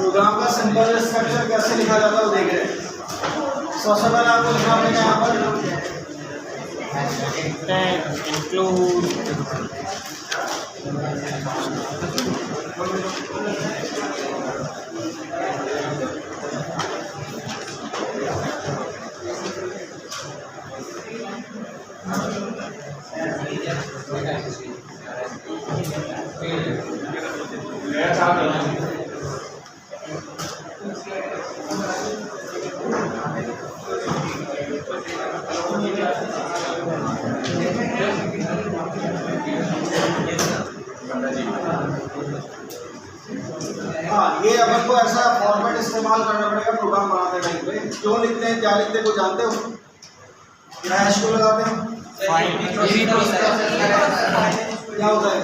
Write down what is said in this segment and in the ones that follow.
Programme का simple structure कैसे लिखा जाता है वो देख रहे हैं। सबसे पहले आपको लिखना पड़ेगा यहाँ पर इंक्लूड हाँ, ये अपन को ऐसा फॉर्मेट इस्तेमाल करना पड़ेगा प्रोग्राम बनाते टाइम पे। क्यों लिखते हैं, क्या लिखते हैं, कुछ जानते हो? क्या हैश को लगाते हैं? क्या होता है?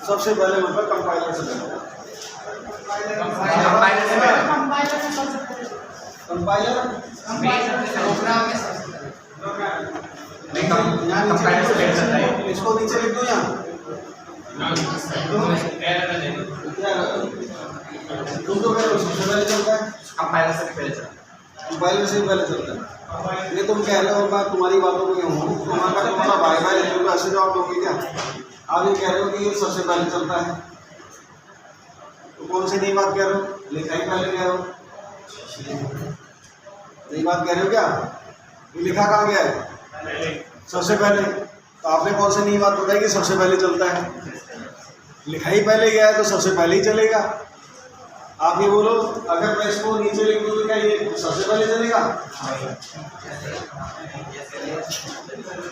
सबसे पहले मतलब कंपाइलर से पहले कंपाइलर इसको नीचे लिख दो यहाँ। तुम तो कह रहे हो सबसे पहले चलता है, कंपाइलर से पहले चलता है। कंपाइलर से पहले चलता है। ये तुम कह रहे हो, मैं तुम्हारी बातों को क्यों हूँ? तुम्हारा भाई भाई ऐसे जवाब दोगे क्या? आप ये कह रहे हो कि ये सबसे पहले चलता है, तो कौन सी नई बात कह रहे हो? लिखा ही पहले कह रहे हो, नई बात कह रहे हो क्या? ये लिखा कहाँ गया है? सबसे पहले। तो आपने कौन सी नई बात बताई कि सबसे पहले चलता है? लिखा ही पहले गया है तो सबसे पहले ही चलेगा। आप ये बोलो, अगर मैं इसको नीचे लिख दूँ तो क्या ये सबसे पहले चलेगा?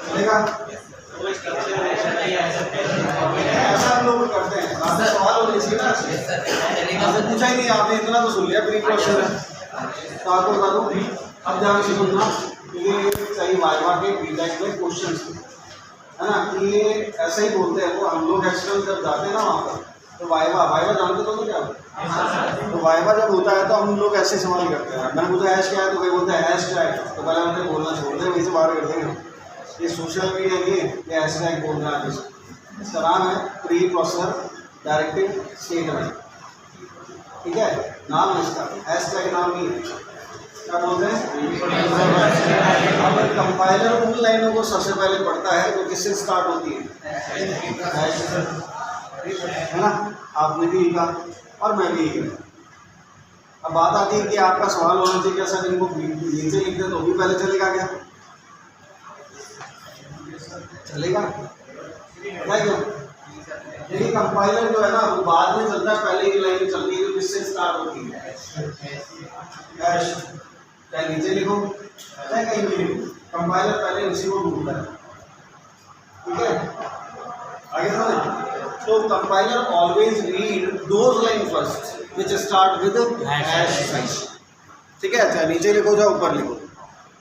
चलेगा? ऐसा हम लोग करते हैं। सवाल होने चाहिए ना, आपने पूछा ही नहीं, आपने इतना तो सुन लिया प्री क्वेश्चन है। तो आपको बता दूँ, अब ध्यान से सुनना, ये सही वाइवा के बीटेक में क्वेश्चन है ना, ये ऐसा ही बोलते हैं वो। हम लोग एक्सटर्नल जब जाते हैं ना वहाँ पर, तो वाइवा जानते तो क्या? तो वाइवा जब होता है तो हम लोग ऐसे सवाल करते हैं। मैंने पूछा हैश क्या है, तो कोई बोलता है हैश क्या है, तो पहले हमने बोलना छोड़ दें, वहीं से बाहर कर देंगे। ये सोशल मीडिया की ये हैशटैग बोल रहा है। इसका नाम है प्री प्रोसेसर डायरेक्टिव स्टेटमेंट, ठीक है, नाम है इसका, हैशटैग नाम नहीं है। क्या बोलते हैं? अब कंपाइलर उन लाइनों को सबसे पहले पढ़ता है जो किससे स्टार्ट होती है, है ना। आपने भी लिखा और मैं भी लिखा। अब बात आती है कि आपका सवाल होना चाहिए क्या सर इनको नीचे लिख दे तो भी पहले चलेगा क्या? चलेगा क्या? क्यों? लेकिन कंपाइलर जो है ना वो बाद में चलता है, पहले की लाइन चलती है जो किससे स्टार्ट होती है, चाहे नीचे लिखो चाहे कहीं भी लिखो, कंपाइलर पहले उसी को ढूंढता है, ठीक है। आगे समझ। तो compiler always read those line first which start with hash, ठीक है। चाहे नीचे लिखो चाहे ऊपर लिखो।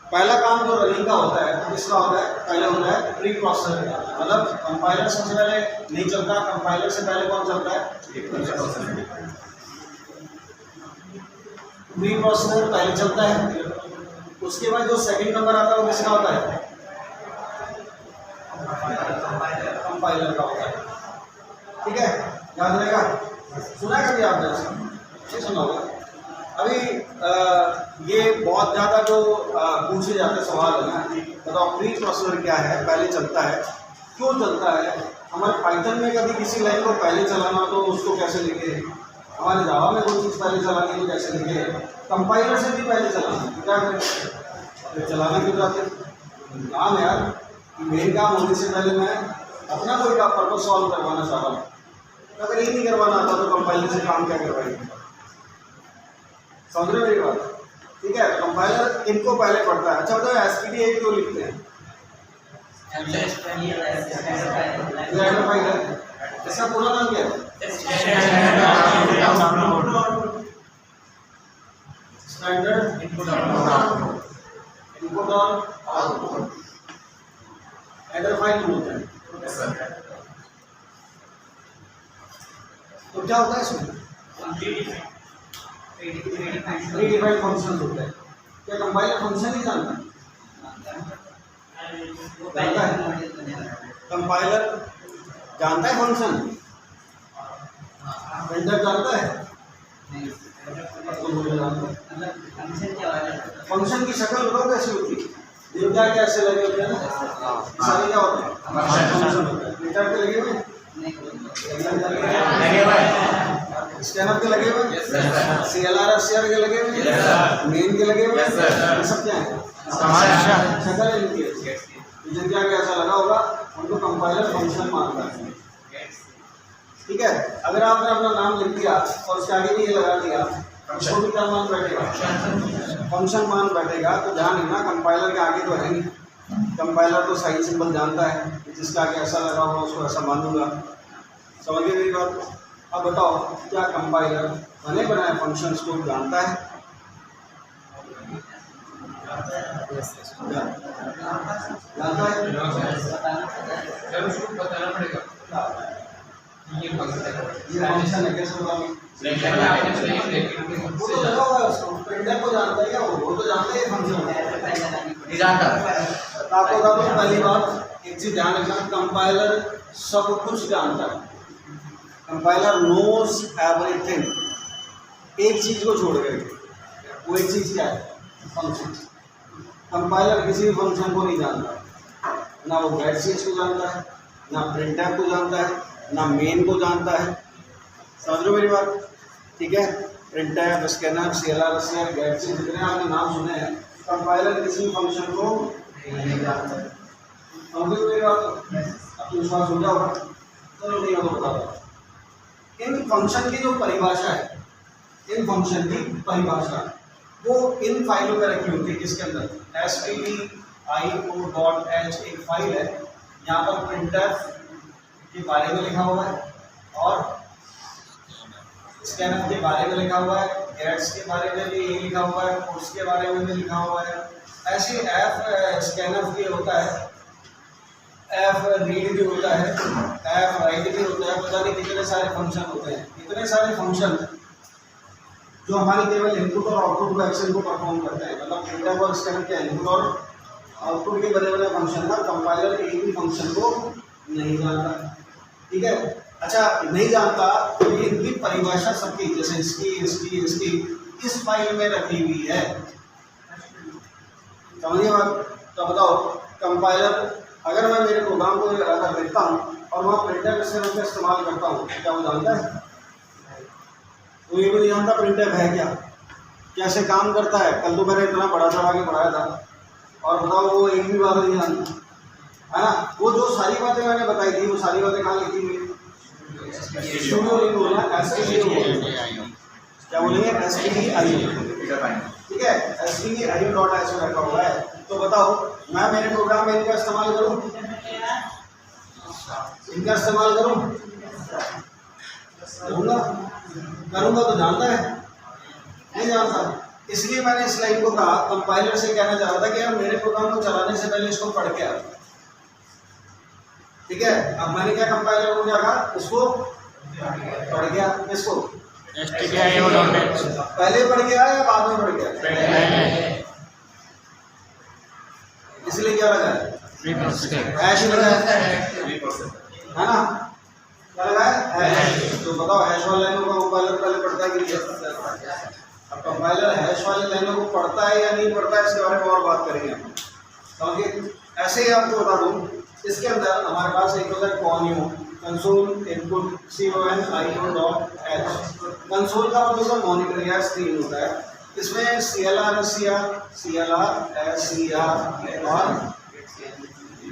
पहला काम जो रनिंग का होता है किसका होता है? पहले होता है प्री प्रोसेसर का, मतलब कंपाइलर सबसे पहले नहीं चलता, कंपाइलर से पहले कौन चलता है? प्री प्रोसेसर पहले चलता है। उसके बाद जो सेकंड नंबर आता है वो किसका होता है? कंपाइलर का होता है, ठीक है, याद रहेगा। सुना है कभी आपने? नहीं सुना होगा। अभी ये बहुत ज़्यादा जो पूछे जाते सवाल है ना, बताओ प्री प्रोसेसर क्या है, पहले चलता है, क्यों चलता है? हमारे पाइथन में कभी किसी लाइन को पहले चलाना तो उसको कैसे लिखे, हमारे जावा में कोई चीज़ पहले चलानी तो कैसे लिखे, कंपाइलर से भी पहले चलाना क्या करें? तो चलाना क्यों चाहते? काम है यार, मेन काम होने से पहले मैं अपना कोई का पर्पज सॉल्व करवाना चाह रहा हूँ। अगर ये नहीं करवाना आता तो कंपाइलर से काम क्या करवाएंगे? समझ रहे मेरी बात? ठीक है, कंपाइलर इनको पहले पढ़ता है। अच्छा बताओ एसपीडी क्यों लिखते हैं? हेडर फाइल है, इसका पूरा नाम क्या है? स्टैंडर्ड इनपुट और आउटपुट हेडर फाइल बोलते हैं। तो क्या होता है इसमें? प्रीडिफाइंड फंक्शन होते हैं। क्या कंपाइलर फंक्शन ही जानता है? कंपाइलर जानता है फंक्शन? वेंडर जानता है? फंक्शन की शक्ल बताओ कैसी होती है? डेटा कैसे लगे होते हैं ना? सारे क्या होते हैं? फंक्शन होते हैं। डेटा के लगे हुए? स्कैनर के लगे हुए? CLR SCR के लगे हुए? मेन के लगे हुए? ये सब क्या है? शक्ल है इनकी। जिनका कैसा लगा होगा उनको कंपाइलर फंक्शन मानता है। ठीक है, अगर आपने अपना नाम लिख दिया और उसके आगे भी ये लगा दिया, उसको भी क्या मान बैठेगा? फंक्शन मान बैठेगा। तो ध्यान रखना, कंपाइलर के आगे तो है नहीं। कंपाइलर तो साइन सिंबल जानता है, जिसका आगे ऐसा लगा होगा उसको ऐसा मान दूंगा। समझ गए मेरी बात? अब बताओ, क्या कंपाइलर बने बनाए फंक्शंस को जानता है? जानता है? उसको बताना पड़ेगा ये फंक्शन है, कैसे बताओगे? वो तो लगा हुआ है उसको, प्रिंटर को जानता है क्या? वो तो जानता है ये फंक्शन है। आपको बता दूं पहली बात, एक चीज ध्यान रखना, कंपाइलर सब कुछ जानता है। कंपाइलर नोज एवरीथिंग, एक चीज को छोड़ कर। वो एक चीज क्या है? फंक्शन। कंपाइलर किसी भी फंक्शन को नहीं जानता, ना वो गेटसीएस को जानता है, ना प्रिंटफ को जानता है, ना मेन को जानता है। समझ लो मेरी बात? ठीक है, प्रिंटफ, स्कैनर, CLR SCR, गेटसीएस, जितने आपने नाम सुने हैं, कंपाइलर किसी भी फंक्शन को नहीं जानता है। समझ लो मेरी बात? अब विश्वास हो जाओगा? चलो नहीं हो तो बता दो। इन फंक्शन की जो परिभाषा है, इन फंक्शन की परिभाषा वो इन फाइलों में रखी होती है। किसके अंदर? stdio.h एक फाइल है, यहाँ पर प्रिंटफ के बारे में लिखा हुआ है और स्कैनर के बारे में लिखा हुआ है, गेट्स के बारे में भी यही लिखा हुआ है, कोर्स के बारे में भी लिखा हुआ है। ऐसे एफ स्कैनर भी होता है, एफ रीड भी होता है, एफ राइट भी होता है। पता नहीं कितने सारे फंक्शन होते हैं। इतने सारे फंक्शन जो हमारे केवल इनपुट और आउटपुट को एक्शन को परफॉर्म करते हैं, मतलब प्रिंटफ और स्कैनर के इनपुट और आउटपुट के बड़े बड़े फंक्शन का कंपाइलर एक भी फंक्शन को नहीं जानता। ठीक है, अच्छा नहीं जानता तो ये इनकी परिभाषा सबकी, जैसे इसकी इस फाइल में रखी हुई है। समझिए बात? तो बताओ, कंपाइलर अगर मैं मेरे प्रोग्राम को अगर देखता हूँ और वहाँ प्रिंटफ स्कैनर का इस्तेमाल करता हूँ, क्या वो जानता है? वो ये भी नहीं जानता प्रिंटफ है क्या, कैसे काम करता है। कल तो मैंने इतना बड़ा चढ़ा के पढ़ाया था और बताओ वो एक भी बात नहीं जानता है ना। वो जो सारी बातें मैंने बताई थी, वो सारी बातें कहाँ लिखी हुई? स्टूडियो नहीं बोलना, STDIO क्या बोलेंगे? STDIO। ठीक है, stdio.h रखा हुआ है। तो बताओ, मैं मेरे प्रोग्राम में इनका इस्तेमाल करूँ? इनका इस्तेमाल करूँ? करूँगा तो जानता है? नहीं जानता। इसलिए मैंने इस लाइन को कहा, कंपाइलर से कहना चाह रहा था कि यार मेरे प्रोग्राम को चलाने से पहले इसको पढ़ के आ। ठीक है, अब मैंने क्या कंपाइलर को क्या कहा? इसको पढ़ गया। इसको stdio.h पहले पढ़ गया या बाद में पढ़ गया? इसलिए क्या लगा है? हैश लगा है ना? क्या लगा है? हैश। तो बताओ, हैश वाले लाइनों का कंपाइलर पहले पढ़ता है कि नहीं? अब कंपाइलर हैश वाले लाइनों को पढ़ता है या नहीं पढ़ता है, इसके बारे में और बात करेंगे हम। समझिए, ऐसे ही आपको बता दूं, इसके अंदर हमारे पास एक होता है conio, console input conio.h। Console का मतलब मॉनिटर या स्क्रीन होता है। इसमें CLR SCR और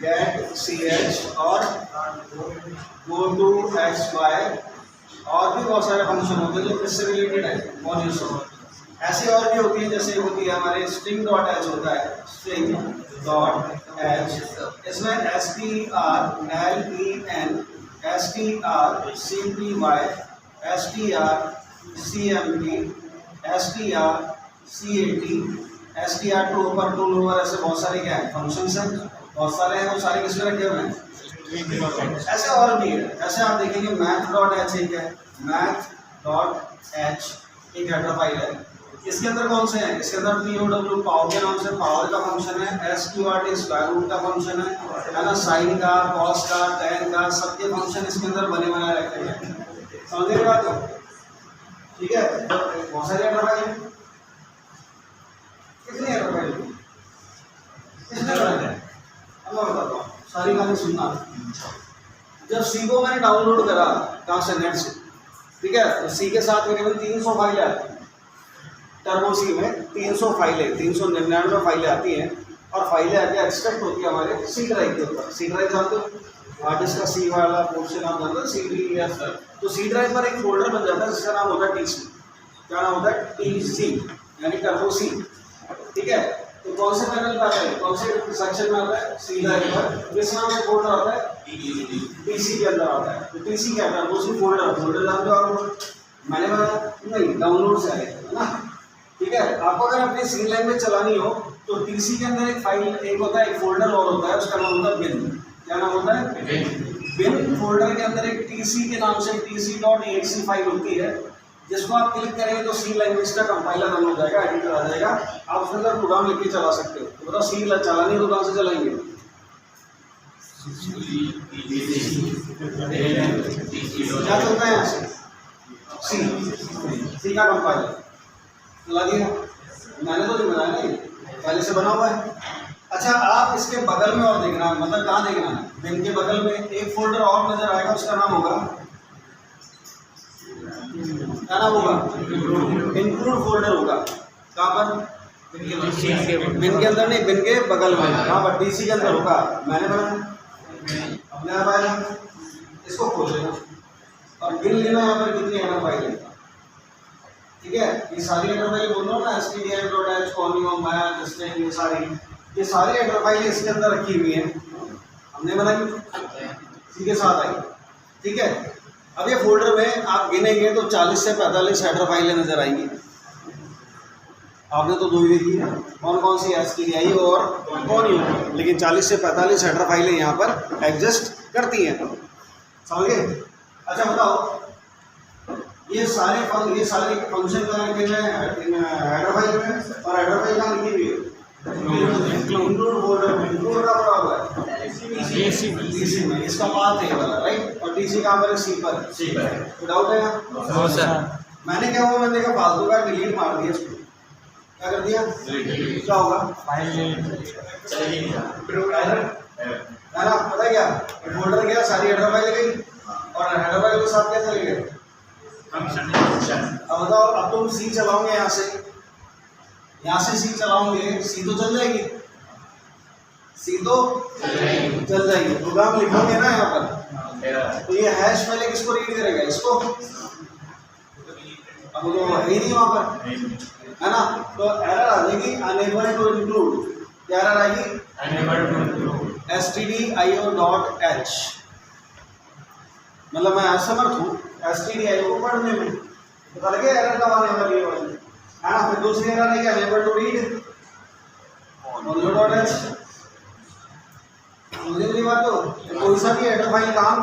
getch और go2xy और भी बहुत सारे फंक्शन होते हैं जो इससे रिलेटेड है मॉड्यूल से। ऐसी और भी होती है, जैसे होती है हमारे string.h होता है, string.h एच, इसमें STRLEN, STRCPY, STRCMP, STRCAT, STR to upper to lower, ऐसे बहुत सारे क्या है फंक्शंस हैं, बहुत सारे हैं, वो सारे किसमें रखे हुए हैं। ऐसे और भी है, ऐसे आप देखेंगे math.h एक है, math.h एक हेडर फाइल है। इसके अंदर कौन से हैं, इसके अंदर POW पावर के नाम से पावर का फंक्शन है, SQRT स्क्वायर रूट का फंक्शन है ना, साइन का, कॉस का, टैन का, सबके फंक्शन इसके अंदर बने बनाए रखे हैं। समझ रहे बात को? ठीक है, बहुत सारे हेडर फाइल हैं, कितने हेडर फाइल किसने बनाए हैं, अब मैं बताता हूँ, सारी कहानी सुनना। जब सी को मैंने डाउनलोड करा कहाँ से, नेट से, ठीक है, तो सी के साथ करीबन 300 फाइलें आती हैं, टर्बो सी में 300 फाइलें, 399 फाइलें आती हैं, और फाइलें आके एक्सट्रैक्ट होती है हमारे सी ड्राइव के ऊपर। सी ड्राइव जानते हो, हार्ड डिस्क का सी वाला पोर्शन आप जानते हो, CD या सर, तो सी ड्राइव पर एक फोल्डर बन जाता है जिसका नाम होता है TC। क्या नाम होता है? TC, यानी टर्बो सी। ठीक है, तो कौन से पैनल में आता है, कौन से सेक्शन में आता है, सी ड्राइव पर, किस नाम से फोल्डर आता है, TC के अंदर आता है। तो TC क्या है, वो सी फोल्डर, फोल्डर जानते हो आप, मैंने बनाया नहीं, डाउनलोड से आएगा, है ना। ठीक है, आपको अगर अपनी सी लैंग्वेज चलानी हो तो TC के अंदर एक फाइल, एक होता है, एक फोल्डर और होता है, उसका नाम होता है बिन। क्या नाम होता है? बिन फोल्डर के अंदर एक TC के नाम से tc.exe फाइल होती है, जिसको आप क्लिक करेंगे तो सी लैंग्वेज का कंपाइलर रन हो जाएगा, एडिटर आ जाएगा, आप उसके अंदर प्रोग्राम लिख के चला सकते हो। तो बताओ सी चलानी है तो कहाँ से चलाएंगे? क्या चलता है यहाँ से? सी का कंपाइलर चला दिया, मैंने तो नहीं बनाया, नहीं पहले से बना हुआ है। अच्छा, आप इसके बगल में और देखना, मतलब कहाँ देखना है, बिन के बगल में एक फोल्डर और नजर आएगा, उसका नाम होगा, क्या नाम होगा? इंक्लूड फोल्डर होगा। कहाँ पर? बिन के अंदर नहीं, बिन के बगल में, कहाँ पर? TC के अंदर होगा, मैंने बनाया, अपने आप आएगा, इसको खोल लेना और गिन लेना यहाँ पर कितनी हेडर फाइल है। ठीक है, ये सारी हेडर फाइल बोल रहा हूँ ना, stdio.h, conio, math, string, ये सारी हेडर फाइल इसके अंदर रखी हुई हैं, हमने बनाई, सी के साथ आई। ठीक है, अब ये फोल्डर में आप गिनेंगे तो 40 से 45 हेडर फाइलें नजर आएंगी। आपने तो दो ही देखी है, कौन कौन सी, STDIO और conio, लेकिन 40 से 45 हेडर फाइलें यहाँ पर एग्जिस्ट करती हैं। समझ गए? अच्छा बताओ, ये सारे फंक्शन कहाँ लिखे हुए हैं? हेडर फाइल में, और हेडर फाइल कहाँ लिखी हुई है? इंक्लूड फोल्डर में, इंक्लूड का पड़ा हुआ है TC में, इसका पाथ है वाला, राइट, और TC कहाँ पर है? सी पर। तो डाउट है ना? No sir. मैंने क्या हुआ, मैंने देखा फालतू का डिलीट मार दिया इसको, क्या कर दिया, क्या होगा, फाइल है ना, पता क्या, फोल्डर गया, सारी हेडर फाइल गई, और हेडर फाइल के साथ क्या चले गए। अब बताओ, अब तुम सी चलाओगे यहाँ से सी चलाओगे, सी तो चल जाएगी, सी तो चल जाएगी, प्रोग्राम लिखोगे ना यहाँ पर, तो ये हैश पहले किसको रीड करेगा, इसको, अब तो है ही नहीं वहाँ पर, है ना, तो एरर आ जाएगी, अनेबल टू इंक्लूड। क्या एरर आएगी? stdio.h, मतलब मैं असमर्थ हूँ stdio को पढ़ने में, पता लगे एरर कब आने वाली है, ना। फिर दूसरी एरर है अनेबल टू रीड conio.h। मुझे नहीं बात, तो कोई सा भी हेडर फाइल काम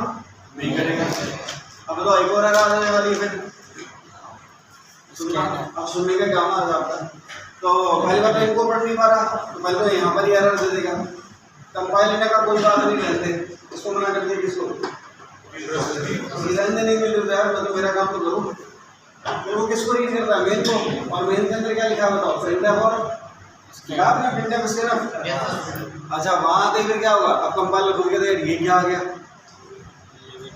नहीं करेगा। अब तो एक और एरर आने वाली है, फिर सुनना, अब सुनने का काम आ जाता है। तो पहली बार इनको पढ़ नहीं पा रहा, तो पहले तो यहाँ पर ही एरर दे देगा, कंपाइल लेने का कोई बात नहीं रहते, इसको मना कर दिया, किसको नहीं मिल रहा है, मैं तो मेरा काम तो करूँ। फिर वो किसको रीड करता है? मेन को, और मेन के अंदर क्या लिखा बताओ, प्रिंटफ, और आपने प्रिंटफ स्कैनफ। अच्छा, वहाँ आते फिर क्या होगा, अब कंपाइलर खुद के देगा ये क्या आ गया,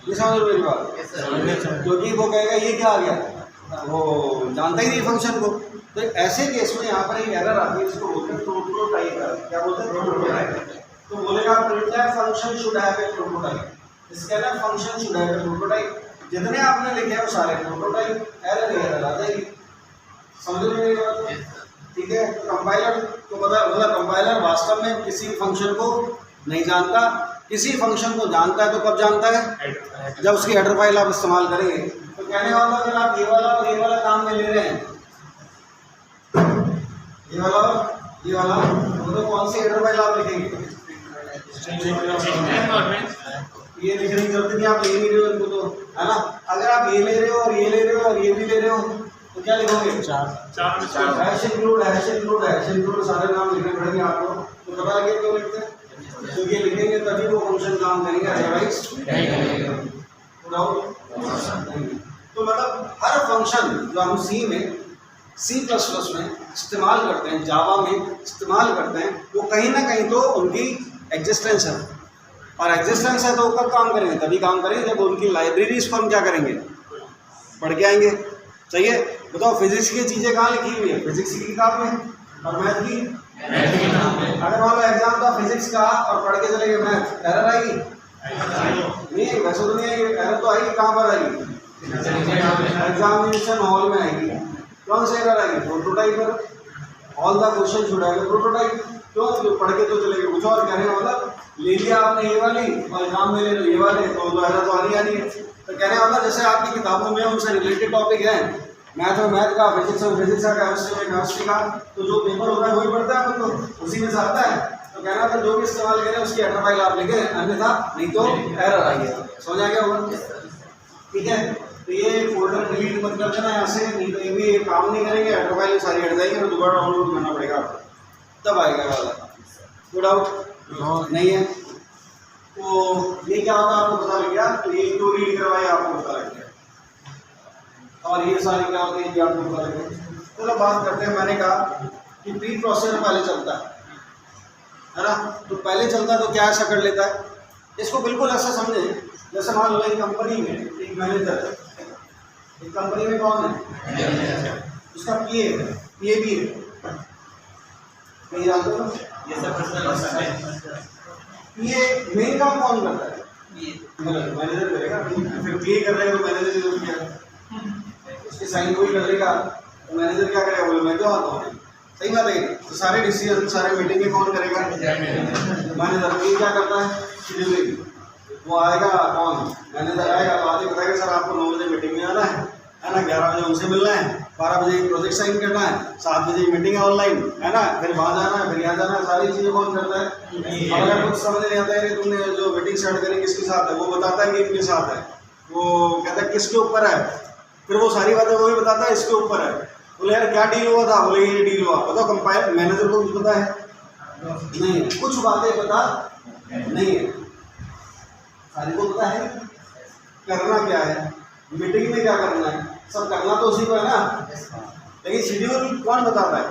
ये समझ मेरी बात, क्योंकि वो कहेगा ये क्या आ गया, वो जानता ही नहीं फंक्शन को। तो ऐसे केस में यहाँ पर एक एरर आती है, इसको बोलते हैं प्रोटोटाइप। क्या बोलते हैं? प्रोटोटाइप। तो बोलेगा printf function should have a prototype, scanf function should have a prototype. जितने आपने लिखे हैं वो सारे प्रोटोटाइप, एरर आ जाएगी। समझ रहे मेरी बात? ठीक है। कंपाइलर को पता मतलब कंपाइलर वास्तव में किसी फंक्शन को नहीं जानता, किसी फंक्शन को जानता है तो कब जानता है, जब उसकी हेडर फाइल आप इस्तेमाल करेंगे। तो कहने वाला अगर आप ये वाला और ये वाला काम में ले रहे हैं, ये वाला और ये वाला, तो कौन सी हेडर फाइल आप लिखेंगे? ये लिखने की जरूरत नहीं, आप ले नहीं रहे हो इनको तो, है ना। अगर आप ये ले रहे हो और ये ले रहे हो और ये भी ले रहे हो तो क्या लिखोगे? हैश इंक्लूड सारे नाम लिखने पड़ेंगे आपको। तो पता लगे क्यों लिखते हैं, तो ये लिखेंगे तभी वो फंक्शन काम करेंगे, अदरवाइज नहीं करेंगे। तो मतलब हर फंक्शन जो हम C++ में इस्तेमाल करते हैं, जावा में इस्तेमाल करते हैं, वो कहीं ना कहीं तो उनकी एग्जिस्टेंस है, और एग्जिस्टेंस है तो वो कब काम करेंगे? तभी काम करेंगे जब उनकी लाइब्रेरीज को हम क्या करेंगे? पढ़ के आएंगे। सही है। बताओ फिजिक्स की चीज़ें कहाँ लिखी हुई है? फिजिक्स की किताब में, और मैथ की। अगर मान लो एग्जाम था फिजिक्स का और पढ़ के चले गए मैथ, एरर आएगी? नहीं, वैसे तो नहीं आएगी। एरर तो आएगी, कहाँ पर आएगी? एग्जामिनेशन हॉल में आएगी। कौन से एरर आएगी? प्रोटोटाइप पर। All the question should have prototype. क्यों? जो पढ़ के तो चले गए। कुछ और कहने का मतलब, ले लिया आपने ये वाली और एग्जाम में ले लो ये वाले, तो एरर तो आनी आनी है। तो कहने वाला जैसे आपकी किताबों में उनसे रिलेटेड टॉपिक है, मैथ में मैथ का, फिजिक्स में फिजिक्स का, केमिस्ट्री में केमिस्ट्री का, तो जो पेपर होता है वही पढ़ता है अपन तो, उसी में से आता है। तो कहना था जो भी इस्तेमाल करें उसकी हेडर फाइल आप लिखें, अन्यथा नहीं तो एरर आएगी। समझ आ गया होगा? ठीक है। तो ये फोल्डर डिलीट मत कर देना यहाँ से, नहीं तो ये भी काम नहीं करेंगे, हेडर फाइल सारी हट जाएगी, तो दोबारा डाउनलोड करना पड़ेगा आपको, तब आएगा वाला। कोई डाउट नहीं है? तो ये क्या होगा आपको पता लग गया। तो ये तो रीड करवाए आपको पता लग गया, और ये सारी क्या होती है ये आपको पता लग गया। चलो बात करते हैं। मैंने कहा कि प्री प्रोसेसर पहले चलता है ना। तो पहले चलता है तो क्या ऐसा कर लेता है, इसको बिल्कुल ऐसा समझे जैसे मान लो एक कंपनी में एक मैनेजर है। एक कंपनी में कौन है? उसका पीए भी है। कहीं जानते हो? ये मेन काम कौन करता है? मैनेजर करेगा। फिर पीए कर रहे हो तो मैनेजर की जरूरत क्या है? उसके साइन कोई कर लेगा तो मैनेजर क्या करेगा? बोले मैं क्यों आता हूँ। सही बात है। तो सारे डिसीजन सारे मीटिंग में कौन करेगा? मैनेजर। ये क्या करता है? शेड्यूलिंग। वो आएगा कौन? मैनेजर आएगा तो आगे बताएगा सर आपको 9 बजे मीटिंग में आना है ना, 11 बजे उनसे मिलना है, 12 बजे प्रोजेक्ट साइन करना है, 7 बजे मीटिंग है ऑनलाइन, है ना, फिर वहाँ जाना है, फिर यहाँ जाना है। सारी चीज़ें कौन करता है? अगर कुछ समझ नहीं आता है कि तुमने जो मीटिंग सेट करी किसके साथ है, वो बताता है कि इनके साथ है। वो कहता है किसके ऊपर है, फिर वो सारी बातें वो भी बताता है इसके ऊपर है। बोले यार क्या डील हुआ था? बोले ये डील हुआ। बताओ कंपाइलर मैनेजर को कुछ पता है? नहीं, कुछ बातें पता नहीं है, सारी को पता है करना क्या है, मीटिंग में क्या करना है, सब करना तो उसी को है ना। लेकिन शेड्यूल कौन बताता है?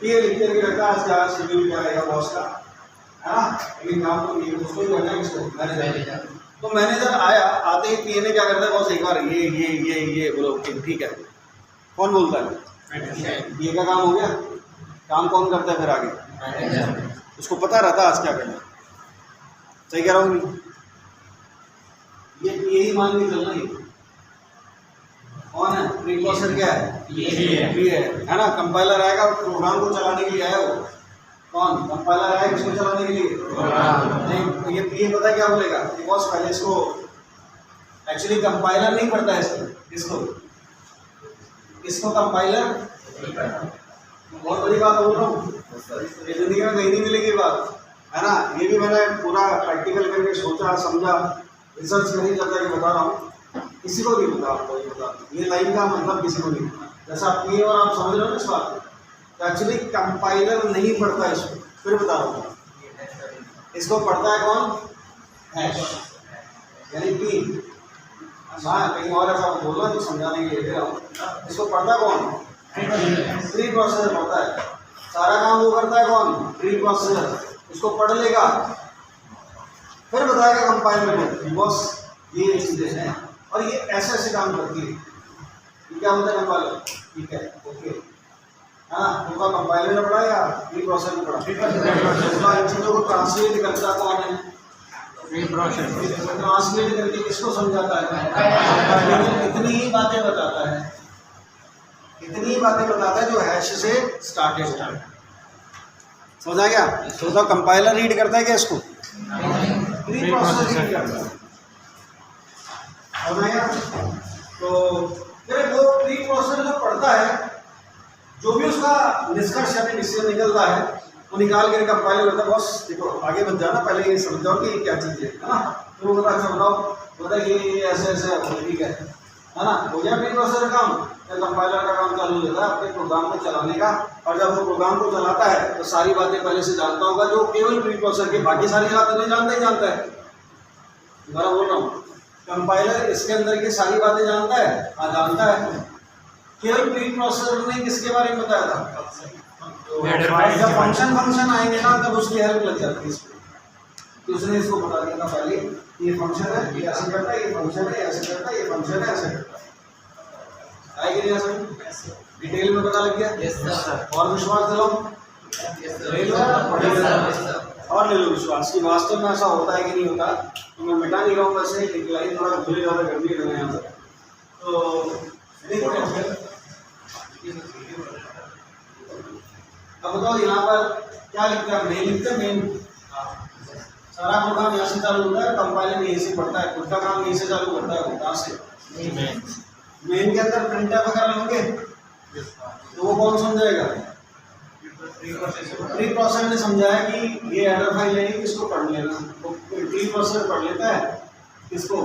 ये लिख करके रखा है आज का शेड्यूल क्या रहेगा बॉस का, है ना। लेकिन काम तो ये उसको ही करना है, किसको? मैनेजर। तो मैनेजर आया, आते ही पीए ने क्या करता है? बॉस एक बार ये बोलो ठीक है। कौन बोलता है? ये का काम हो गया। काम कौन करता है फिर आगे? उसको पता रहता है आज क्या करना। सही कह रहा हूँ? ये यही मान के चलना ही। कौन है? प्री प्रोसेसर क्या है? ये है ना। कंपाइलर आएगा प्रोग्राम को चलाने के लिए आया वो। कौन? कंपाइलर आएगा इसको चलाने के लिए। नहीं, ये पता क्या बोलेगा? बिकॉज पहले इसको एक्चुअली कंपाइलर नहीं पढ़ता है इसको कंपाइलर। बहुत बड़ी बात बोल रहा हूँ, जिंदगी में कहीं नहीं मिलेगी बात, है ना। ये भी मैंने पूरा प्रैक्टिकल करके सोचा समझा, रिसर्च नहीं करता कि बता रहा हूँ। किसी को नहीं पता, आपको ये बता, ये लाइन का मतलब किसी को नहीं। जैसा आप ये और आप समझ रहे हो ना इस बात को, तो एक्चुअली कंपाइलर नहीं पढ़ता इसको। फिर बता रहा हूँ, इसको पढ़ता है कौन? हैश, यानी पी। हाँ, कहीं और ऐसा बोलना तो समझाने के लिए दे रहा हूँ। इसको पढ़ता कौन? प्री प्रोसेसर पढ़ता है। सारा काम वो करता है कौन? Pre processor. इसको पढ़ लेगा, फिर बताएगा कंपाइलर को बॉस ये चीजें हैं और ये ऐसे ऐसे काम करती है। ये क्या होता है कंपाइलर? ठीक है, ओके। हाँ, तुमका कंपाइलर ने पढ़ा या प्री प्रोसेसर ने पढ़ा? इन चीज़ों को ट्रांसलेट करता कौन है? ट्रांसलेट करके किसको समझाता है? इतनी ही बातें बताता है। इतनी बातें बताता है जो हैश से स्टार्टेड। समझ आ गया? तो कंपाइलर रीड करता है क्या इसको? प्री प्रोसेसर रीड करता है। समझ आ गया? तो फिर वो प्री प्रोसेसर जो पढ़ता है, जो भी उसका निष्कर्ष या डिसीजन निकलता है वो निकाल के कंपाइलर करता है, बॉस देखो आगे मत जाना, पहले ये समझ जाओ कि क्या चीज़ है ना। फिर वो बता, अच्छा बताओ बता ये ऐसे ऐसे ठीक है ना, हो गया प्री प्रोसेसर काम। फिर कंपाइलर का काम चालू हो जाता है अपने प्रोग्राम को चलाने का। और जब वो प्रोग्राम को चलाता है तो सारी बातें पहले से जानता होगा, जो केवल प्री प्रोसेसर के, बाकी सारी बातें नहीं जानता ही जानता है। दोबारा बोल रहा हूँ, कंपाइलर इसके अंदर की सारी बातें जानता है, हाँ जानता है। केवल प्री प्रोसेसर ने किसके बारे में बताया था? जब फंक्शन आएंगे ना तब उसकी हेल्प लग जाती है इसमें। तो उसने इसको बता दिया था पहले, ये फंक्शन है, ये ऐसे करता है, ये फंक्शन है, ऐसे करता है, ये फंक्शन है, ऐसे करता है। आएगी नहीं ऐसे डिटेल में पता लग गया? Yes sir. और विश्वास दिलाओ, ले लो और ले लो विश्वास कि वास्तव में ऐसा होता है कि नहीं होता। तो मैं मिटा नहीं रहा हूँ, वैसे डिक्लाइन थोड़ा धीरे ज़्यादा करनी है यहाँ पर। तो देखो अब बताओ यहाँ पर क्या लिखता है? मेन लिखते हैं, मेन। सारा प्रोग्राम यहाँ से चालू होता है, कंपाइलर यहीं से पढ़ता है, खुद का काम यहीं से चालू करता है। कहाँ से? मेन के अंदर प्रिंटफ वगैरह होंगे, तो वो कौन समझाएगा? प्री प्रोसेसर ने समझाया कि ये एरर फाइल है, इसको पढ़ लेना। तो प्री प्रोसेसर पढ़ लेता है इसको,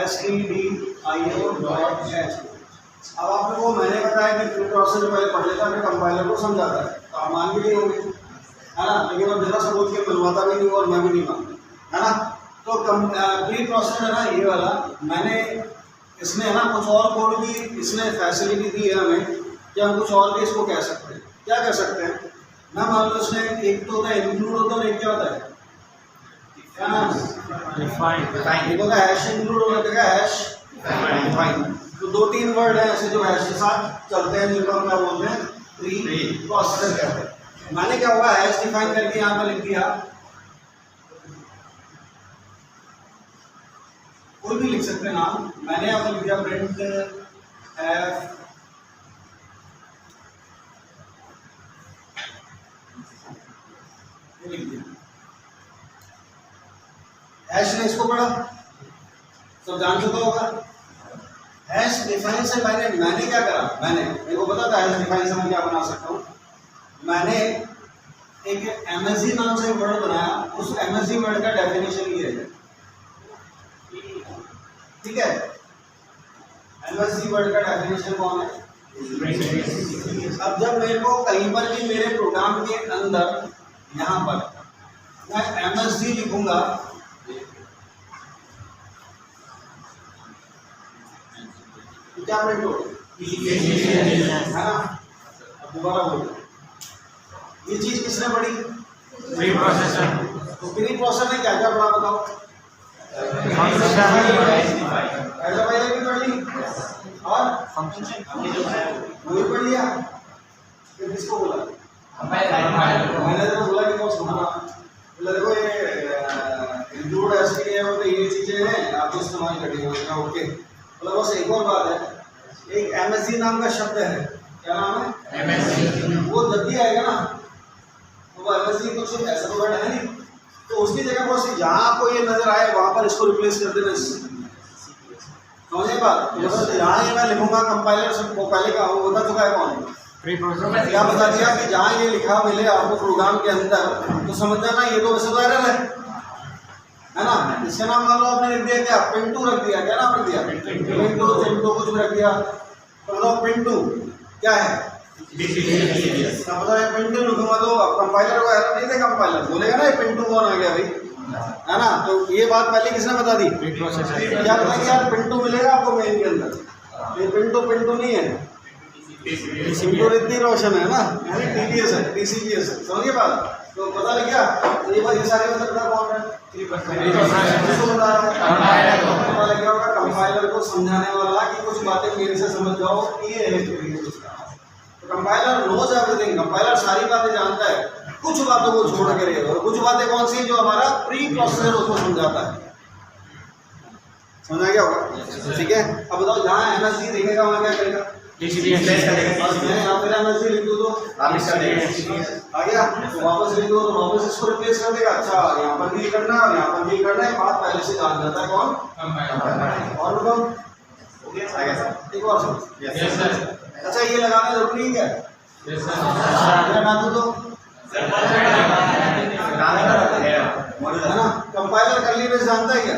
stdio.h। अब आप लोगों को मैंने बताया कि प्री प्रोसेसर पहले पढ़ लेता है, फिर कंपाइलर को समझाता है। तो आप मान भी नहीं होंगे, है ना? लेकिन अब जरा सबूत के मिलवाता भी नहीं और मैं भी नहीं मानता, है ना? तो प्री प्रोसेसर है ना ये वाला, मैंने इसमें है ना कुछ और कोड भी इसने फैसिलिटी दी है हमें कि हम कुछ और भी इसको कह सकते हैं। क्या कह सकते हैं? मैं मान लो इसने एक तो होता है इंक्लूड होता है और एक क्या होता है? क्या नाम? डिफाइन। एक होता है हैश इंक्लूड और एक हैश डिफाइन। तो दो तीन वर्ड हैं ऐसे जो हैश के साथ चलते हैं, जिनको हम क्या बोलते हैं? प्री प्रोसेसर कहते हैं। मैंने क्या होगा, हैश डिफाइन करके यहाँ पर लिख दिया, कोई भी लिख सकते हैं नाम। मैंने यहाँ पर लिख दिया प्रिंट एफ लिख दिया। हैश ने इसको पढ़ा, सब जान चुका होगा। हैश डिफाइन से मैंने क्या करा? मेरे को पता था हैश डिफाइन से मैं क्या बना सकता हूँ। मैंने एक MSG नाम से वर्ड बनाया, उस MSG वर्ड का डेफिनेशन ये है, ठीक है? MSG वर्ड का डेफिनेशन कौन है? अब जब मेरे को कहीं पर भी मेरे प्रोग्राम के अंदर यहाँ पर मैं MSG लिखूंगा, तो क्या प्रिंट हो? है ना? अब दोबारा बोलो, ये चीज किसने पढ़ी? Pre processor. तो प्री प्रोसेसर ने क्या क्या पढ़ा बताओ? ऐसा पहले भी पढ़ ली और वही पढ़ लिया। फिर किसको बोला? मैंने तो बोला कि बहुत सुना, बोला देखो ये इंक्लूड ऐसी है, वो तो ये चीजें हैं आप इस्तेमाल करिए। ओके, बोला बस एक और बात है, एक MSG नाम का शब्द है। क्या नाम है? MSG। वो जब भी आएगा ना तो वो MSG कुछ ऐसा तो वर्ड है नहीं, तो उसकी जगह पर जहाँ आपको ये नजर आए वहाँ पर इसको रिप्लेस कर देना। समझे बात? तो यहाँ ये मैं लिखूंगा कंपाइलर से वो पहले का वो बता चुका है कौन? Pre processor. क्या बता दिया कि जहाँ ये लिखा मिले आपको प्रोग्राम के अंदर, तो समझ जाना ये तो वैसे तो एरर है ना? इसका नाम मान लो आपने लिख दिया क्या? पिंटू रख दिया। क्या नाम रख दिया? पिंटू चिंटू कुछ भी रख दिया। तो बताओ पिंटू क्या है? अब बताओ पिंटू लिखूंगा तो कंपाइलर को एरर नहीं देगा, कंपाइलर बोलेगा ना ये पिंटू कौन आ गया भाई, है ना? तो ये बात पहले किसने बता दी? क्या बता दिया? पिंटू मिलेगा आपको मेन के अंदर। ये पिंटू नहीं है, पिंटू ऋतिक रोशन है ना, यानी TTS है, TCPS है। समझिए बात? तो पता लग गया? तो ये बात ये सारी मतलब कौन है? पता लग गया होगा कंपाइलर को समझाने वाला कि कुछ बातें मेरे से समझ जाओ, ये है। तो कंपाइलर नोज एवरीथिंग, कंपाइलर सारी बातें जानता है, कुछ बातों को छोड़ कर। और कुछ बातें कौन सी जो हमारा प्री प्रोसेसर उसको समझाता है। समझा गया होगा? ठीक है। अब बताओ जहाँ MSG देखेगा वहाँ क्या करेगा? TCDS और मैं यहाँ पे MSD लिख दूँ तो आ गया, तो वापस लिख दो तो वापस इसको रिप्लेस कर देगा। अच्छा यहाँ पर भी करना है और यहाँ पर भी करना है, बात पहले से जान जाता है कौन। और बताओ हो गया सर, एक और सर। Yes sir. अच्छा ये लगाना जरूरी है क्या? Yes sir. लगा दो तो है ना। कंपाइलर करली बेस जानता है क्या?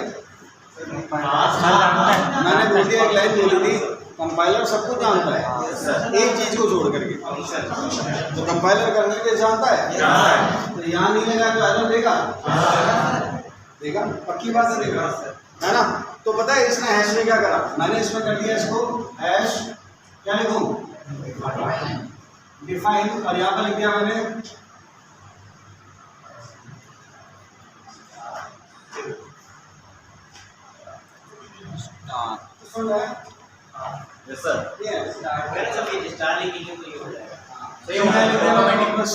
मैंने बोल दिया, एक लाइन बोली थी, कंपाइलर सब कुछ जानता है एक चीज को छोड़ करके। तो कंपाइलर करने के जानता है, तो यहाँ नहीं लगा तो एरर देगा, देगा, पक्की बात है, देगा, है ना। तो पता है इसने हैश में क्या करा, मैंने इसमें कर दिया इसको हैश, क्या लिखूं, डिफाइन, और यहाँ पर लिख दिया मैंने यस सर। मैंने जब ये स्टार लिखी तो ये हो जाएगा। तो ये होगा ऑटोमेटिक बस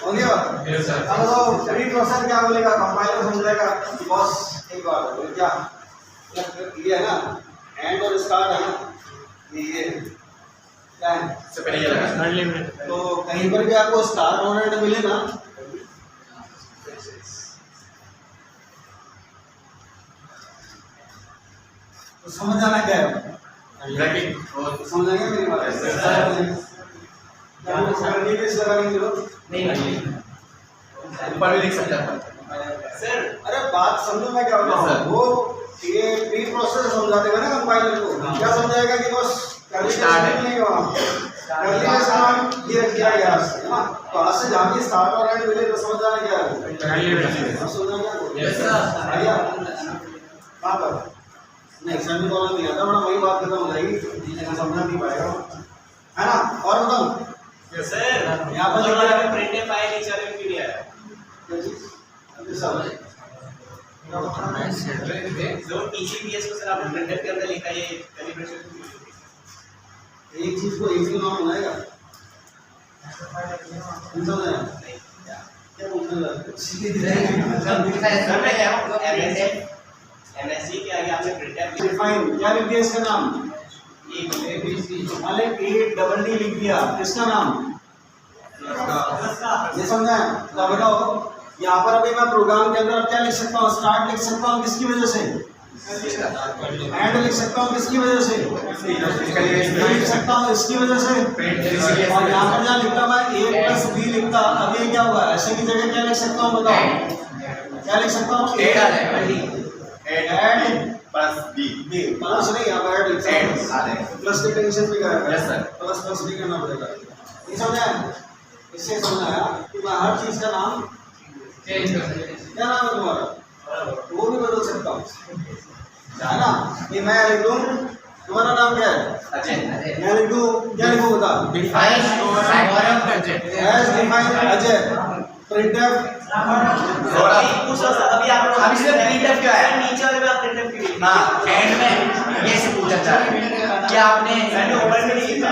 हो गया। Yes sir. अब तो प्री प्रोसेस क्या बोलेगा, कंपाइलर समझेगा कि बॉस एक बार बोले क्या, ये है ना एंड और स्टार्ट है ना, ये क्या है, से पहले ये लगा। तो कहीं पर भी आपको स्टार्ट और एंड मिले ना, तो समझ जाना क्या है, ब्रैकेट और समझ आएगा मेरी बात। क्या आपको करने की जरूरत नहीं, जरूरत नहीं ऊपर भी लिख सकते हैं सर। अरे बात समझो मैं क्या बता रहा हूँ, वो ये प्री प्रोसेस समझा देगा ना कंपाइलर को, क्या समझाएगा कि बस करली स्टार्ट है, नहीं हुआ, करली का सामान ये रख दिया गया है ना, तो आज से जहाँ भी स्टार्ट और एंड मिले तो समझ जाना क्या है, समझ जाना यस सर। आया कहाँ पर नहीं सर भी कॉल नहीं आता, बड़ा वही बात खत्म हो जाएगी, समझना नहीं पाएगा, है ना। और बताऊँ सर यहाँ पर लिखा है प्रिंट फाइल नीचे वाले में दिया है जो TCDS को सर आपने प्रिंटर के अंदर लिखा है, ये कैलिब्रेशन एक चीज को एक ही नाम बनाएगा, क्या बोलते हैं सर मैं कह रहा हूँ MSC के आगे आपने प्रिंटर डिफाइन, क्या लिख दिया इसका नाम, अरे ADD लिख दिया, किसका नाम, ये समझा है। तो बताओ यहाँ पर अभी मैं प्रोग्राम के अंदर अब क्या लिख सकता हूँ, स्टार्ट लिख सकता हूँ किसकी वजह से, एंड लिख सकता हूँ किसकी वजह से, लिख सकता हूँ इसकी वजह से, और यहाँ पर जहाँ लिखता मैं A+B लिखता, अब ये क्या होगा, ऐसे की जगह क्या लिख सकता हूँ बताओ, क्या लिख सकता हूँ, एंड प्लस डी प्लस नहीं, यहाँ पर लिख सकता हूँ, प्लस की टेंशन भी करेगा, यस सर। प्लस नहीं करना पड़ेगा, ये समझा है। इससे समझ आया कि मैं हर चीज का नाम, क्या नाम है तुम्हारा, वो भी बदल सकता हूँ, है ना। कि मैं लिख दूँ, तुम्हारा नाम क्या है, मैं लिख दूँ, क्या लिखूँ बता, define as define Ajay, printf, अभी आप अभी सिर्फ printf क्यों आया? नीचे वाले में आप प्रिंटर क्यों लिखे? हाँ एंड में ये से पूछा चाह रहा है क्या आपने मैंने ऊपर में नहीं लिखा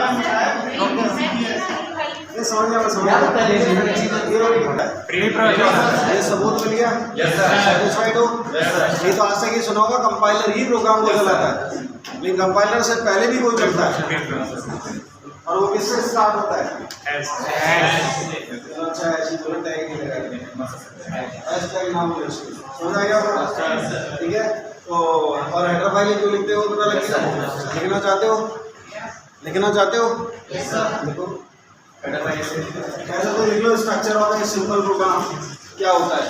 ये समझ गया, मैं समझ गया, प्री प्रोसेस। ये सबूत मिल गया, यस सर। सेटिस्फाइड हो। Yes sir. ये तो आज तक ये सुना होगा कंपाइलर ही प्रोग्राम को चलाता है, लेकिन कंपाइलर से पहले भी कोई चलता है, और वो किससे स्टार्ट होता है, अच्छा ऐसी तुरंत है कि ऐसा ही नाम है उसको, समझ आ गया आपको? ठीक है। तो और हेडर फाइल क्यों लिखते हो, पता लग गया, लिखना चाहते हो, लिखना चाहते हो, लिखो, ऐसा तो लिख लो, structure of a simple program क्या होता है।